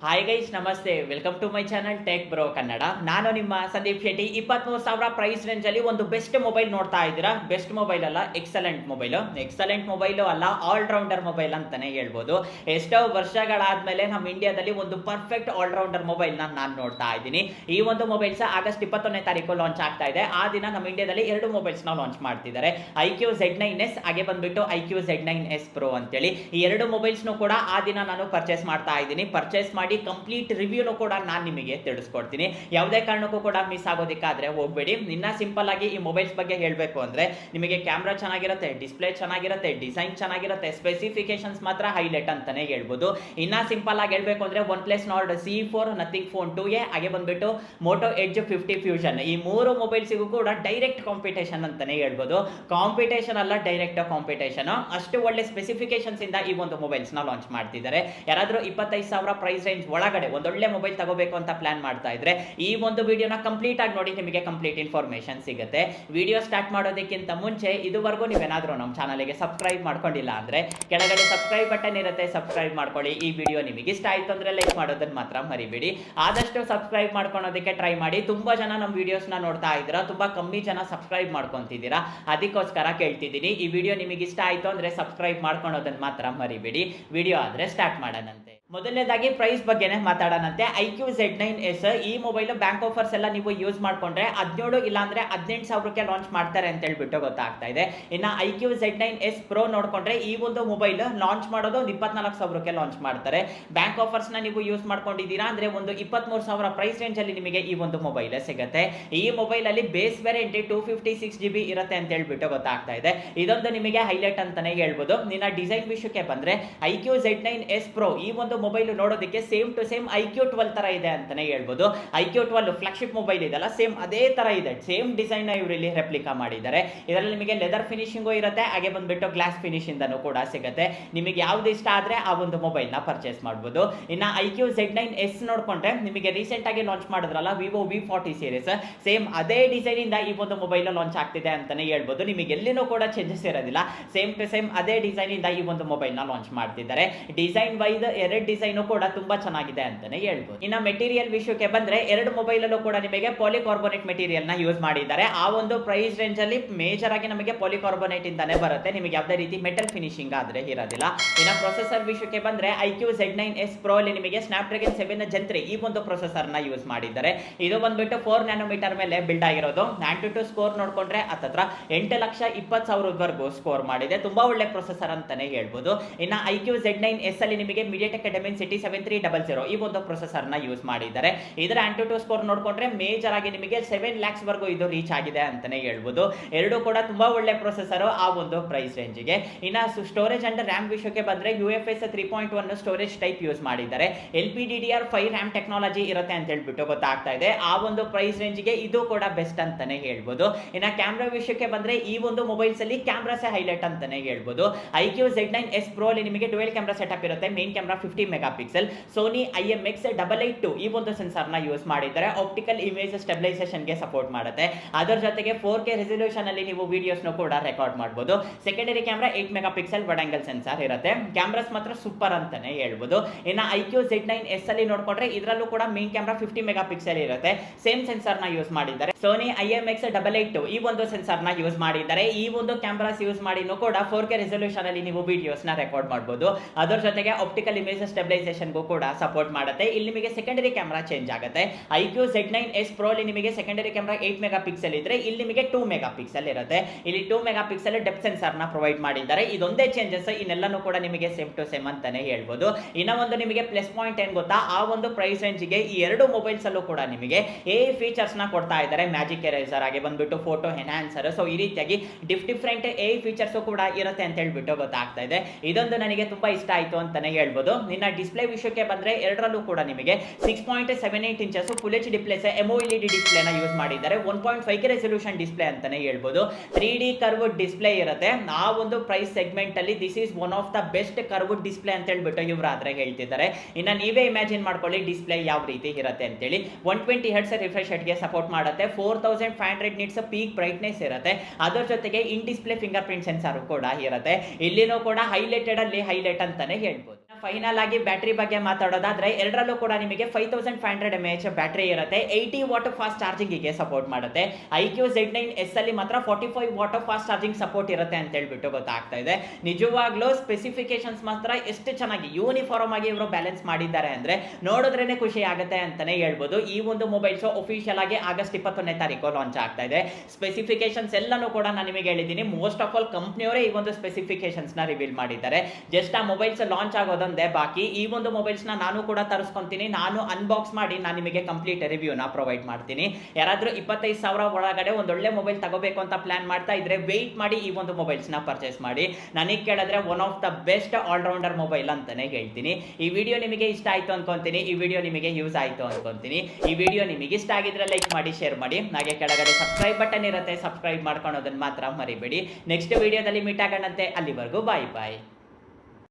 Hi guys, ನಮಸ್ತೆ. Welcome to my channel tech bro Kannada. ನಾನು ನಿಮ್ಮ ಸಂದೀಪ್ ಶೆಟ್ಟಿ. 23,000 ಪ್ರೈಸ್ ರೇಂಜ್ ಅಲ್ಲಿ ಒಂದು ಬೆಸ್ಟ್ ಮೊಬೈಲ್ ನೋಡ್ತಾ ಇದ್ದೀರಾ. ಬೆಸ್ಟ್ ಮೊಬೈಲ್ ಅಲ್ಲ, ಎಕ್ಸಲೆಂಟ್ ಮೊಬೈಲು ಅಲ್ಲ, ಆಲ್ರೌಂಡರ್ ಮೊಬೈಲ್ ಅಂತಾನೆ ಹೇಳ್ಬೋದು. ಎಷ್ಟೋ ವರ್ಷಗಳಾದ್ಮೇಲೆ ನಮ್ಮ ಇಂಡಿಯಾದಲ್ಲಿ ಒಂದು ಪರ್ಫೆಕ್ಟ್ ಆಲ್ರೌಂಡರ್ ಮೊಬೈಲ್ ನಾನು ನೋಡ್ತಾ ಇದ್ದೀನಿ. ಈ ಒಂದು ಮೊಬೈಲ್ಸ್ ಆಗಸ್ಟ್ 21ನೇ ತಾರೀಕು ಲಾಂಚ್ ಆಗ್ತಾ ಇದೆ. ಆ ದಿನ ನಮ್ಮ ಇಂಡಿಯಾದಲ್ಲಿ ಎರಡು ಮೊಬೈಲ್ಸ್ ನ ಲಾಂಚ್ ಮಾಡ್ತಿದ್ದಾರೆ. iQOO Z9s ಹಾಗೆ ಬಂದ್ಬಿಟ್ಟು iQOO Z9s Pro ಅಂತೇಳಿ. ಈ ಎರಡು ಮೊಬೈಲ್ಸ್ ಕೂಡ ಆ ದಿನ ನಾನು ಪರ್ಚೇಸ್ ಮಾಡ್ತಾ ಇದ್ದೀನಿ. ಪರ್ಚೇಸ್ ಮಾಡಿ ಕಂಪ್ಲೀಟ್ ರಿವ್ಯೂನು ಕೂಡ ನಾನು ನಿಮಗೆ ತಿಳಿಸ್ಕೊಡ್ತೀನಿ. ಯಾವುದೇ ಕಾರಣಕ್ಕೂ ಕೂಡ ಮಿಸ್ ಆಗೋದಕ್ಕಾದ್ರೆ ಹೋಗಬೇಡಿ. ಇನ್ನ ಸಿಂಪಲ್ ಆಗಿ ಈ ಮೊಬೈಲ್ಸ್ ಬಗ್ಗೆ ಹೇಳಬೇಕು ಅಂದ್ರೆ ನಿಮಗೆ ಕ್ಯಾಮ್ರಾ ಚೆನ್ನಾಗಿರುತ್ತೆ, ಡಿಸ್ಪ್ಲೇ ಚೆನ್ನಾಗಿರುತ್ತೆ, ಡಿಸೈನ್ ಚೆನ್ನಾಗಿರುತ್ತೆ, ಸ್ಪೆಸಿಫಿಕೇಶನ್ಸ್ ಮಾತ್ರ ಹೈಲೈಟ್ ಅಂತಾನೆ ಹೇಳ್ಬೋದು. ಇನ್ನ ಸಿಂಪಲ್ ಆಗಿ ಹೇಳಬೇಕು ಅಂದ್ರೆ OnePlus Nord C4, Nothing Phone 2a ಹಾಗೆ ಬಂದ್ಬಿಟ್ಟು Moto Edge 50 Fusion, ಈ ಮೂರು ಮೊಬೈಲ್ಸ್ಗೂ ಕೂಡ ಡೈರೆಕ್ಟ್ ಕಾಂಪಿಟೇಷನ್ ಅಂತಾನೆ ಹೇಳ್ಬೋದು. ಕಾಂಪಿಟೇಷನ್ ಅಲ್ಲ, ಡೈರೆಕ್ಟ್ ಕಾಂಪಿಟೇಷನ್. ಅಷ್ಟು ಒಳ್ಳೆ ಸ್ಪೆಸಿಫಿಕೇಶನ್ಸ್ ಇಂದ ಈ ಒಂದು ಮೊಬೈಲ್ಸ್ ನ ಲಾಂಚ್ ಮಾಡ್ತಿದ್ದಾರೆ. ಯಾರಾದ್ರೂ 25,000 ಪ್ರೈಸ್ ರೇಂಜ್ ಒಳಗಡೆ ಒಂದೊಳ್ಳೆ ಮೊಬೈಲ್ ತಗೋಬೇಕು ಅಂತ ಪ್ಲಾನ್ ಮಾಡ್ತಾ ಇದ್ರೆ ಈ ಒಂದು ವಿಡಿಯೋನ ಕಂಪ್ಲೀಟ್ ಆಗಿ ನೋಡಿ, ನಿಮಗೆ ಕಂಪ್ಲೀಟ್ ಇನ್ಫಾರ್ಮೇಶನ್ ಸಿಗುತ್ತೆ. ವಿಡಿಯೋ ಸ್ಟಾರ್ಟ್ ಮಾಡೋದಕ್ಕಿಂತ ಮುಂಚೆ ಇದುವರೆಗೂ ನೀವೇನಾದ್ರೂ ನಮ್ಮ ಚಾನಲ್ಗೆ ಸಬ್ಸ್ಕ್ರೈಬ್ ಮಾಡ್ಕೊಂಡಿಲ್ಲ ಅಂದ್ರೆ ಕೆಳಗಡೆ ಸಬ್ಸ್ಕ್ರೈಬ್ ಬಟನ್ ಇರುತ್ತೆ, ಸಬ್ಸ್ಕ್ರೈಬ್ ಮಾಡ್ಕೊಳ್ಳಿ. ಈ ವಿಡಿಯೋ ನಿಮಗೆ ಇಷ್ಟ ಆಯ್ತು ಅಂದ್ರೆ ಲೈಕ್ ಮಾಡೋದನ್ನ ಮಾತ್ರ ಮರಿಬೇಡಿ. ಆದಷ್ಟು ಸಬ್ಸ್ಕ್ರೈಬ್ ಮಾಡ್ಕೊಳೋದಕ್ಕೆ ಟ್ರೈ ಮಾಡಿ. ತುಂಬಾ ಜನ ನಮ್ಮ ವಿಡಿಯೋಸ್ ನ ನೋಡ್ತಾ ಇದ್ದೀರಾ, ತುಂಬಾ ಕಮ್ಮಿ ಜನ ಸಬ್ಸ್ಕ್ರೈಬ್ ಮಾಡ್ಕೊಂತಿದ್ದೀರಾ. ಅದಕ್ಕೋಸ್ಕರ ಕೇಳ್ತಿದ್ದೀನಿ, ಈ ವಿಡಿಯೋ ನಿಮಗೆ ಇಷ್ಟ ಆಯ್ತು ಅಂದ್ರೆ ಸಬ್ಸ್ಕ್ರೈಬ್ ಮಾಡ್ಕೊಳೋದನ್ನ ಮಾತ್ರ ಮರಿಬೇಡಿ. ವಿಡಿಯೋ ಆದ್ರೆ ಸ್ಟಾರ್ಟ್ ಮಾಡೋಣಂತೆ. ಮೊದಲನೇದಾಗಿ ಪ್ರೈಸ್ ಬಗ್ಗೆನೇ ಮಾತಾಡೋಣಂತೆ. iQOO Z9s ಈ ಮೊಬೈಲ್ ಬ್ಯಾಂಕ್ ಆಫರ್ಸ್ ಎಲ್ಲ ನೀವು ಯೂಸ್ ಮಾಡ್ಕೊಂಡ್ರೆ 17 ಇಲ್ಲ ಅಂದ್ರೆ 18,000ಕ್ಕೆ ಲಾಂಚ್ ಮಾಡ್ತಾರೆ ಅಂತ ಹೇಳ್ಬಿಟ್ಟು ಗೊತ್ತಾಗ್ತಾ ಇದೆ. ಇನ್ನು iQOO Z9s Pro ನೋಡ್ಕೊಂಡ್ರೆ ಈ ಒಂದು ಮೊಬೈಲ್ ಲಾಂಚ್ ಮಾಡೋದು 24,000ಕ್ಕೆ ಲಾಂಚ್ ಮಾಡ್ತಾರೆ. ಬ್ಯಾಂಕ್ ಆಫರ್ಸ್ ನ ನೀವು ಯೂಸ್ ಮಾಡ್ಕೊಂಡಿದ್ದೀರಾ ಅಂದ್ರೆ ಒಂದು 23,000 ಪ್ರೈಸ್ ರೇಂಜ್ ಅಲ್ಲಿ ನಿಮಗೆ ಈ ಒಂದು ಮೊಬೈಲ್ ಸಿಗುತ್ತೆ. ಈ ಮೊಬೈಲ್ ಅಲ್ಲಿ ಬೇಸ್ ವೇರಿಯಂಟ್ 256GB ಇರುತ್ತೆ ಅಂತ ಹೇಳ್ಬಿಟ್ಟು ಗೊತ್ತಾಗ್ತಾ ಇದೆ. ಇದೊಂದು ನಿಮಗೆ ಹೈಲೈಟ್ ಅಂತಾನೆ ಹೇಳ್ಬೋದು. ನಿನ್ನ ಡಿಸೈನ್ ವಿಷಯಕ್ಕೆ ಬಂದ್ರೆ iQOO Z9s Pro ಈ ಒಂದು ಮೊಬೈಲ್ ನೋಡೋದಕ್ಕೆ ಸೇಮ್ ಟು ಸೇಮ್ iQOO 12 ತರ ಇದೆ ಅಂತಾನೆ ಹೇಳ್ಬೋದು. iQOO 12 ಫ್ಲಾಗ್ಶಿಪ್ ಮೊಬೈಲ್ ಇದೆಲ್ಲ, ಸೇಮ್ ಅದೇ ತರ ಇದೆ. ಸೇಮ್ ಡಿಸೈನ್ ನ ಇವರಲ್ಲಿ ರೆಪ್ಲಿಕಾ ಮಾಡಿದ್ದಾರೆ. ಇದರಲ್ಲಿ ನಿಮಗೆ ಲೆದರ್ ಫಿನಿಶಿಂಗು ಇರುತ್ತೆ, ಹಾಗೆ ಬಂದ್ಬಿಟ್ಟು ಗ್ಲಾಸ್ ಫಿನಿಶ್ ಇಂದನೂ ಕೂಡ ಸಿಗುತ್ತೆ. ನಿಮಗೆ ಯಾವ್ದು ಇಷ್ಟ ಆದ್ರೆ ಆ ಒಂದು ಮೊಬೈಲ್ ನ ಪರ್ಚೇಸ್ ಮಾಡಬಹುದು. ಇನ್ನ iQOO Z9s ನೋಡ್ಕೊಂಡ್ರೆ ನಿಮಗೆ ರೀಸೆಂಟ್ ಆಗಿ ಲಾಂಚ್ ಮಾಡಿದ್ರಲ್ಲ Vivo V40 ಸೀರೀಸ್, ಸೇಮ್ ಅದೇ ಡಿಸೈನ್ ಇಂದ ಈ ಒಂದು ಮೊಬೈಲ್ ಲಾಂಚ್ ಆಗ್ತಿದೆ ಅಂತಾನೆ ಹೇಳ್ಬೋದು. ನಿಮಗೆ ಎಲ್ಲಿನೂ ಕೂಡ ಚೇಂಜಸ್ ಇರೋದಿಲ್ಲ. ಸೇಮ್ ಟು ಸೇಮ್ ಅದೇ ಡಿಸೈನ್ ಇಂದ ಈ ಒಂದು ಮೊಬೈಲ್ ನ ಲಾಂಚ್ ಮಾಡ್ತಿದ್ದಾರೆ. ಡಿಸೈನ್ ವೈಸ್ ಎರಡು ಡಿಸೈನ್ ಕೂಡ ತುಂಬಾ ಚೆನ್ನಾಗಿದೆ ಅಂತಾನೆ ಹೇಳ್ಬೋದು. ಇನ್ನ ಮೆಟೀರಿಯಲ್ ವಿಷಯಕ್ಕೆ ಬಂದ್ರೆ ಎರಡು ಮೊಬೈಲ್ ಅಲ್ಲೂ ಕೂಡ ನಿಮಗೆ ಪಾಲಿಕಾರ್ಬೋನೇಟ್ ಮೆಟೀರಿಯಲ್ ನ ಯೂಸ್ ಮಾಡಿದ್ದಾರೆ. ಆ ಒಂದು ಪ್ರೈಸ್ ರೇಂಜ್ ಅಲ್ಲಿ ಮೇಜರ್ ಆಗಿ ನಮಗೆ ಪಾಲಿಕಾರ್ಬೋನೇಟ್ ಇಂದಾನೆ ಬರುತ್ತೆ. ನಿಮಗೆ ಯಾವುದೇ ರೀತಿ ಮೆಟಲ್ ಫಿನಿಶಿಂಗ್ ಆದ್ರೆ ಇರೋದಿಲ್ಲ. ಇನ್ನ ಪ್ರೊಸೆಸರ್ ವಿಷಯಕ್ಕೆ ಬಂದ್ರೆ iQOO Z9s Pro ಅಲ್ಲಿ ನಿಮಗೆ Snapdragon 7 Gen 3 ಈ ಒಂದು ಪ್ರೊಸೆಸರ್ ನ ಯೂಸ್ ಮಾಡಿದ್ದಾರೆ. ಇದು ಬಂದ್ಬಿಟ್ಟು 4 ನ್ಯಾನೋಮೀಟರ್ ಮೇಲೆ ಬಿಲ್ಡ್ ಆಗಿರೋದು. AnTuTu ಸ್ಕೋರ್ ನೋಡ್ಕೊಂಡ್ರೆ ಹತ್ತತ್ರ 8,20,000 ಸ್ಕೋರ್ ಮಾಡಿದೆ. ತುಂಬಾ ಒಳ್ಳೆ ಪ್ರೊಸೆಸರ್ ಅಂತಾನೆ ಹೇಳ್ಬೋದು. ಇನ್ನ iQOO Z9s ಅಲ್ಲಿ ನಿಮಗೆ MediaTek Dimensity 7300 ಈ ಒಂದು ಪ್ರೊಸೆಸರ್ ನ ಯೂಸ್ ಮಾಡಿದ್ದಾರೆ. ಇದರ AnTuTu ಸ್ಕೋರ್ ನೋಡ್ಕೊಂಡ್ರೆ ಮೇಜರ್ ಆಗಿ ನಿಮಗೆ 7 lakhs ವರೆಗೂ ಇದು ರೀಚ್ ಆಗಿದೆ ಅಂತಾನೆ ಹೇಳ್ಬೋದು. ಎರಡು ಕೂಡ ತುಂಬಾ ಒಳ್ಳೆ ಪ್ರೊಸೆಸರ್ ಆ ಒಂದು ಪ್ರೈಸ್ ರೇಂಜ್ ಗೆ. ಇನ್ನ ಸ್ಟೋರೇಜ್ ಅಂಡ್ ರ್ಯಾಮ್ ವಿಷಯಕ್ಕೆ ಬಂದ್ರೆ UFS 3.1 ಸ್ಟೋರೇಜ್ ಟೈಪ್ ಯೂಸ್ ಮಾಡಿದ್ದಾರೆ. LPDDR5 ರ್ಯಾಮ್ ಟೆಕ್ನಾಲಜಿ ಇರುತ್ತೆ ಅಂತ ಹೇಳ್ಬಿಟ್ಟು ಗೊತ್ತಾಗ್ತಾ ಇದೆ. ಆ ಒಂದು ಪ್ರೈಸ್ ರೇಂಜ್ ಗೆ ಇದು ಕೂಡ ಬೆಸ್ಟ್ ಅಂತಾನೆ ಹೇಳ್ಬೋದು. ಇನ್ನ ಕ್ಯಾಮ್ರಾ ವಿಷಯಕ್ಕೆ ಬಂದ್ರೆ ಈ ಒಂದು ಮೊಬೈಲ್ಸ್ ಅಲ್ಲಿ ಕ್ಯಾಮ್ರಾಸ್ ಹೈಲೈಟ್ ಅಂತಾನೆ ಹೇಳ್ಬೋದು. iQOO Z9s Pro ಅಲ್ಲಿ ನಿಮಗೆ ಡುವೆಲ್ ಕ್ಯಾಮ್ರಾ ಸೆಟಪ್ ಇರುತ್ತೆ. Main camera 50 mega pixel, Sony IMX882 ಈ ಒಂದು ಸೆನ್ಸಾರ್ ನ ಯೂಸ್ ಮಾಡಿದ್ದಾರೆ. ಆಪ್ಟಿಕಲ್ ಇಮೇಜ್ ಸ್ಟೆಬಿಲೈಸೇಷನ್ ಗೆ ಸಪೋರ್ಟ್ ಮಾಡುತ್ತೆ. ಅದರ ಜೊತೆಗೆ 4K ರೆಸಲ್ಯೂಷನ್ ಅಲ್ಲಿ ನೀವು ವಿಡಿಯೋಸ್ ನ ಕೂಡ ರೆಕಾರ್ಡ್ ಮಾಡಬಹುದು. Secondary camera 8 mega pixel wide angle sensor ಇರುತ್ತೆ. ಕ್ಯಾಮ್ರಾಸ್ ಮಾತ್ರ ಸೂಪರ್ ಅಂತಾನೆ ಹೇಳ್ಬೋದು. ಇನ್ನ iQOO Z9s ಅಲ್ಲಿ ನೋಡ್ಕೊಂಡ್ರೆ ಇದರಲ್ಲೂ ಕೂಡ ಮೇನ್ ಕ್ಯಾಮ್ರಾ 50 ಮೆಗಾ ಪಿಕ್ಸೆಲ್ ಇರುತ್ತೆ. ಸೇಮ್ ಸೆನ್ಸಾರ್ ನ ಯೂಸ್ ಮಾಡಿದ್ದಾರೆ. Sony IMX882 ಈ ಒಂದು ಸೆನ್ಸಾರ್ ನ ಯೂಸ್ ಮಾಡಿದ್ದಾರೆ. ಈ ಒಂದು ಕ್ಯಾಮ್ರಾಸ್ ಯೂಸ್ ಮಾಡಿನೂ ಕೂಡ 4K ರೆಸಲ್ಯೂಷನ್ ಅಲ್ಲಿ ನೀವು ವಿಡಿಯೋಸ್ ನ ರೆಕಾರ್ಡ್ ಮಾಡಬಹುದು. ಅದರ ಜೊತೆಗೆ ಆಪ್ಟಿಕಲ್ ಇಮೇಜ್ ಸ್ಟೆಬಿಲೈಸೇಷನ್ ಕೂಡ ಸಪೋರ್ಟ್ ಮಾಡುತ್ತೆ. ಇಲ್ಲಿ ನಿಮಗೆ ಸೆಕೆಂಡರಿ ಕ್ಯಾಮ್ರಾ ಚೇಂಜ್ ಆಗುತ್ತೆ. iQOO Z9s Pro ಅಲ್ಲಿ ನಿಮಗೆ ಸೆಕೆಂಡರಿ ಕ್ಯಾಮ್ರಾ 8 ಮೆಗಾ ಪಿಕ್ಸೆಲ್ ಇದ್ರೆ ಇಲ್ಲಿ ನಿಮಗೆ 2 ಮೆಗಾ ಪಿಕ್ಸೆಲ್ ಇರುತ್ತೆ. ಇಲ್ಲಿ 2 ಮೆಗಾ ಪಿಕ್ಸೆಲ್ ಡೆಪ್ತ್ ಸೆನ್ಸಾರ್ ನ ಪ್ರೊವೈಡ್ ಮಾಡಿದ್ದಾರೆ. ಇದೊಂದೇ ಚೇಂಜಸ್, ಇನ್ನೆಲ್ಲನೂ ಕೂಡ ನಿಮಗೆ ಸೇಮ್ ಟು ಸೇಮ್ ಅಂತಾನೆ ಹೇಳ್ಬೋದು. ಇನ್ನ ಒಂದು ನಿಮಗೆ ಪ್ಲಸ್ ಪಾಯಿಂಟ್ ಏನ್ ಗೊತ್ತಾ, ಆ ಒಂದು ಪ್ರೈಸ್ ರೇಂಜ್ ಗೆ ಈ ಎರಡು ಮೊಬೈಲ್ಸ್ ಅಲ್ಲೂ ಕೂಡ ನಿಮಗೆ AI ಫೀಚರ್ಸ್ ನ ಕೊಡ್ತಾ ಇದ್ದಾರೆ. ಮ್ಯಾಜಿಕ್ ಎರೇಸರ್ ಹಾಗೆ ಬಂದ್ಬಿಟ್ಟು ಫೋಟೋ ಎನ್ಹಾನ್ಸರ್, ಸೊ ಈ ರೀತಿಯಾಗಿ ಡಿಫ್ರೆಂಟ್ AI ಫೀಚರ್ಸ್ ಕೂಡ ಇರುತ್ತೆ ಅಂತ ಹೇಳ್ಬಿಟ್ಟು ಗೊತ್ತಾಗ್ತಾ ಇದೆ. ಇದೊಂದು ನನಗೆ ತುಂಬಾ ಇಷ್ಟ ಆಯ್ತು ಅಂತಾನೆ ಹೇಳ್ಬೋದು. ನಿನ್ನ ಡಿಸ್ಪ್ಲೇ ವಿಷಯಕ್ಕೆ ಬಂದ್ರೆ ಎರಡರಲ್ಲೂ ಕೂಡ ನಿಮಗೆ 6.78 inches full H display AMOLED display ನ ಯೂಸ್ ಮಾಡಿದ್ದಾರೆ. 1.5K ರೆಸಲ್ಯೂಷನ್ ಡಿಸ್ಪ್ಲೇ ಅಂತಾನೆ ಹೇಳ್ಬೋದು. 3D ಕರ್ವ್ಡ್ ಡಿಸ್ಪ್ಲೇ ಇರುತ್ತೆ. ಆ ಒಂದು ಪ್ರೈಸ್ ಸೆಗ್ಮೆಂಟ್ ಅಲ್ಲಿ this is one of the best curved display ಅಂತ ಹೇಳ್ಬಿಟ್ಟು ಇವರಾದ್ರೆ ಹೇಳ್ತಿದ್ದಾರೆ. ಇನ್ನ ನೀವೇ ಇಮ್ಯಾಜಿನ್ ಮಾಡ್ಕೊಳ್ಳಿ ಡಿಸ್ಪ್ಲೇ ಯಾವ ರೀತಿ ಇರುತ್ತೆ ಅಂತೇಳಿ. 120 Hz ರಿಫ್ರೆಶ್ ರೇಟ್ ಗೆ ಸಪೋರ್ಟ್ ಮಾಡುತ್ತೆ. 4500 ನಿಟ್ಸ್ ಪೀಕ್ ಬ್ರೈಟ್ನೆಸ್ ಇರುತ್ತೆ. ಅದರ ಜೊತೆಗೆ in display fingerprint sensor ಕೂಡ ಇರುತ್ತೆ. ಇಲ್ಲಿನೂ ಕೂಡ ಹೈಲೈಟೆಡ್ ಅಲ್ಲಿ ಹೈಲೈಟ್ ಅಂತಾನೆ ಹೇಳ್ಬೋದು. ಫೈನಲ್ ಆಗಿ ಬ್ಯಾಟರಿ ಬಗ್ಗೆ ಮಾತಾಡೋದಾದ್ರೆ ಎರಡರಲ್ಲೂ ಕೂಡ ನಿಮಗೆ 5500 mAh ಬ್ಯಾಟರಿ ಇರುತ್ತೆ. 80 ವಾಟ್ ಫಾಸ್ಟ್ ಚಾರ್ಜಿಂಗಿಗೆ ಸಪೋರ್ಟ್ ಮಾಡುತ್ತೆ. iQZ9S ಅಲ್ಲಿ ಮಾತ್ರ 45 ವಾಟ್ ಫಾಸ್ಟ್ ಚಾರ್ಜಿಂಗ್ ಸಪೋರ್ಟ್ ಇರುತ್ತೆ ಅಂತ ಹೇಳ್ಬಿಟ್ಟು ಗೊತ್ತಾಗ್ತಾ ಇದೆ. ನಿಜವಾಗ್ಲೂ ಸ್ಪೆಸಿಫಿಕೇಶನ್ಸ್ ಮಾತ್ರ ಎಷ್ಟು ಚೆನ್ನಾಗಿ ಯೂನಿಫಾರ್ಮ್ ಆಗಿ ಇವರು ಬ್ಯಾಲೆನ್ಸ್ ಮಾಡಿದ್ದಾರೆ ಅಂದ್ರೆ ನೋಡಿದ್ರೇನೆ ಖುಷಿ ಆಗುತ್ತೆ ಅಂತಾನೆ ಹೇಳ್ಬೋದು. ಈ ಒಂದು ಮೊಬೈಲ್ಸ್ ಅಫಿಷಿಯಲ್ ಆಗಿ ಆಗಸ್ಟ್ 21ನೇ ತಾರೀಕು ಲಾಂಚ್ ಆಗ್ತಾ ಇದೆ. ಸ್ಪೆಸಿಫಿಕೇಶನ್ಸ್ ಎಲ್ಲಾನು ಕೂಡ ನಾನು ನಿಮಗೆ ಹೇಳಿದ್ದೀನಿ. ಮೋಸ್ಟ್ ಆಫ್ ಆಲ್ ಕಂಪ್ನಿಯವರೇ ಈ ಒಂದು ಸ್ಪೆಸಿಫಿಕೇಶನ್ಸ್ ನ ರಿವೀಲ್ ಮಾಡಿದ್ದಾರೆ. ಜಸ್ಟ್ ಆ ಮೊಬೈಲ್ಸ್ ಲಾಂಚ್ ಆಗೋದೊಂದೇ ಬಾಕಿ. ಈ ಒಂದು ಮೊಬೈಲ್ಸ್ ನಾನು ಕೂಡ ತರಿಸ್ಕೊಂತೀನಿ, ನಾನು ಅನ್ಬಾಕ್ಸ್ ಮಾಡಿ ನಾನು ನಿಮಗೆ ಕಂಪ್ಲೀಟ್ ರಿವ್ಯೂನ ಪ್ರೊವೈಡ್ ಮಾಡ್ತೀನಿ. ಯಾರಾದ್ರೂ 25,000 ಒಳಗಡೆ ಒಂದೊಳ್ಳೆ ಮೊಬೈಲ್ ತಗೋಬೇಕು ಅಂತ ಪ್ಲಾನ್ ಮಾಡ್ತಾ ಇದ್ರೆ ವೆಯ್ಟ್ ಮಾಡಿ ಈ ಒಂದು ಮೊಬೈಲ್ಸ್ ನ ಪರ್ಚೇಸ್ ಮಾಡಿ. ನನಗೆ ಕೇಳಿದ್ರೆ one of the best allrounder mobile ಅಂತಾನೆ ಹೇಳ್ತೀನಿ. ಈ ವಿಡಿಯೋ ನಿಮಗೆ ಇಷ್ಟ ಆಯ್ತು ಅನ್ಕೊಂತೀನಿ, ಈ ವಿಡಿಯೋ ನಿಮಗೆ ಯೂಸ್ ಆಯ್ತು ಅನ್ಕೊಂತೀನಿ. ಈ ವಿಡಿಯೋ ನಿಮಗೆ ಇಷ್ಟ ಆಗಿದ್ರೆ ಲೈಕ್ ಮಾಡಿ, ಶೇರ್ ಮಾಡಿ. ಹಾಗೆ ಕೆಳಗಡೆ ಸಬ್ಸ್ಕ್ರೈಬ್ ಬಟನ್ ಇರುತ್ತೆ, ಸಬ್ಸ್ಕ್ರೈಬ್ ಮಾಡ್ಕೊಳೋದನ್ನ ಮಾತ್ರ ಮರಿಬೇಡಿ. ನೆಕ್ಸ್ಟ್ ವಿಡಿಯೋದಲ್ಲಿ ಮೀಟ್ ಆಗೋಣಂತೆ, ಅಲ್ಲಿವರೆಗೂ ಬಾಯ್ ಬಾಯ್.